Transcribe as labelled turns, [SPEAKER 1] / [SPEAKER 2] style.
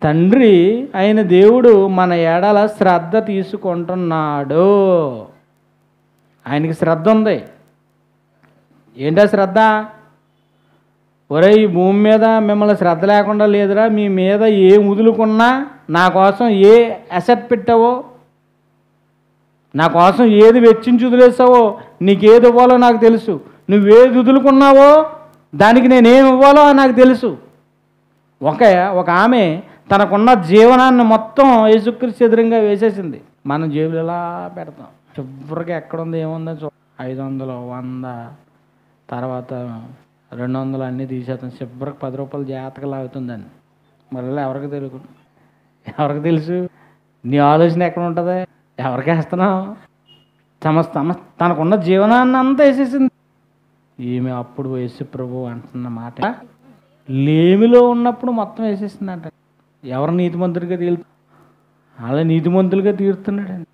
[SPEAKER 1] తండ్రి అయిన దేవుడు మన ఎడల శ్రద్ధ తీసుకుంటున్నాడు. ఆయనకి శ్రద్ధ ఉంది. ఏంటా శ్రద్ధ? ఒరే, ఈ భూమి మీద మిమ్మల్ని శ్రద్ధ లేకుండా లేదురా, మీ మీద ఏ వదులుకున్నా, నా కోసం ఏ అసెట్ పెట్టావో, నా కోసం ఏది వెచ్చించి వదిలేసావో, నీకేది ఇవ్వాలో నాకు తెలుసు. నువ్వేది వదులుకున్నావో దానికి నేనేమి ఇవ్వాలో నాకు తెలుసు. ఒక ఆమె తనకున్న జీవనాన్ని మొత్తం యేసుక్రీస్తు ఎదురుగా వేసేసింది. మనం జేబులు ఎలా పెడతాం, చివరికి ఎక్కడుంది ఏముందో 500, 100, తర్వాత 200 అన్నీ తీసేస్తాం. చివరికి 10 రూపాయలు జాగ్రత్తగా లాగుతుందని. మళ్ళీ ఎవరికి తెలుసు? నీ ఆలోచన ఎక్కడ ఉంటుంది? ఎవరికి వేస్తున్నావు? తనకున్న జీవనాన్ని అంతా వేసేసింది. ఈమె అప్పుడు యేసు ప్రభు అంటున్న మాట, లేమిలో ఉన్నప్పుడు మొత్తం వేసేసిందంట. ఎవరు నీతిమంతులుగా తీరుతు, అలా నీతిమంతులుగా తీరుతున్నాడండి.